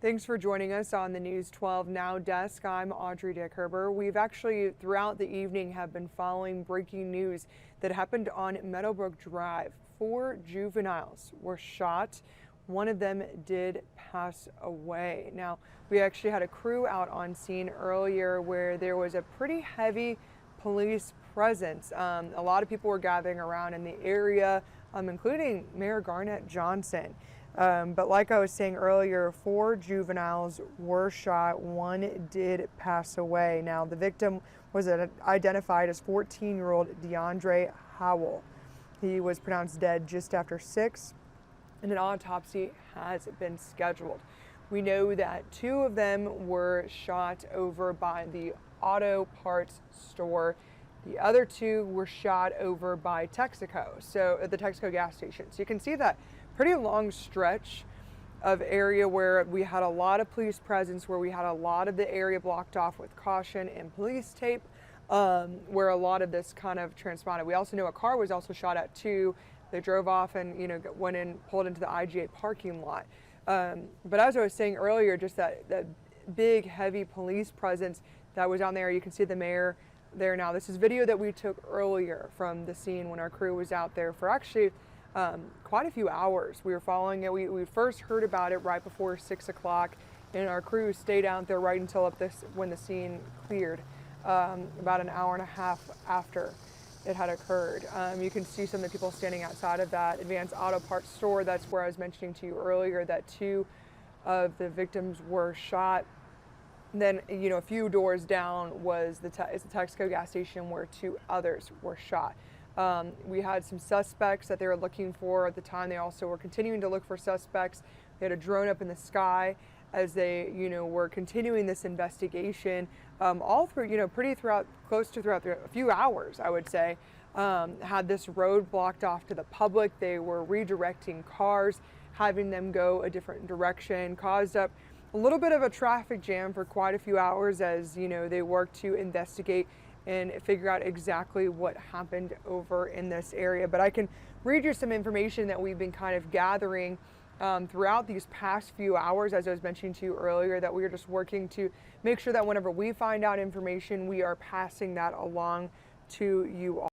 Thanks for joining us on the News 12 Now desk. I'm Audrey Dick-Herber. We've actually, throughout the evening, have been following breaking news that happened on Meadowbrook Drive. 4 juveniles were shot. One of them did pass away. Now, we actually had a crew out on scene earlier where there was a pretty heavy police presence. A lot of people were gathering around in the area, including Mayor Garnett Johnson. But like I was saying earlier, 4 juveniles were shot. One did pass away. Now, the victim was identified as 14-year-old DeAndre Howell. He was pronounced dead just after 6, and an autopsy has been scheduled. We know that 2 of them were shot over by the auto parts store. The other 2 were shot over by Texaco, so at the Texaco gas station. So you can see that pretty long stretch of area where we had a lot of police presence, where we had a lot of the area blocked off with caution and police tape, where a lot of this kind of transpired. We also know a car was also shot at too. They drove off and went in, pulled into the IGA parking lot. But as I was saying earlier, just that big, heavy police presence that was on there. You can see the mayor there now. This is video that we took earlier from the scene when our crew was out there for actually quite a few hours. We were following it. We first heard about it right before 6 o'clock, and our crew stayed out there right until when the scene cleared, about an hour and a half after it had occurred. You can see some of the people standing outside of that Advanced Auto Parts store. That's where I was mentioning to you earlier that 2 of the victims were shot. Then, a few doors down is the Texaco gas station where 2 others were shot. We had some suspects that they were looking for at the time. They also were continuing to look for suspects. They had a drone up in the sky as they, were continuing this investigation, all through, throughout a few hours, I would say. Had this road blocked off to the public. They were redirecting cars, having them go a different direction, caused up a little bit of a traffic jam for quite a few hours as, they worked to investigate and figure out exactly what happened over in this area. But I can read you some information that we've been kind of gathering throughout these past few hours, as I was mentioning to you earlier, that we are just working to make sure that whenever we find out information, we are passing that along to you all.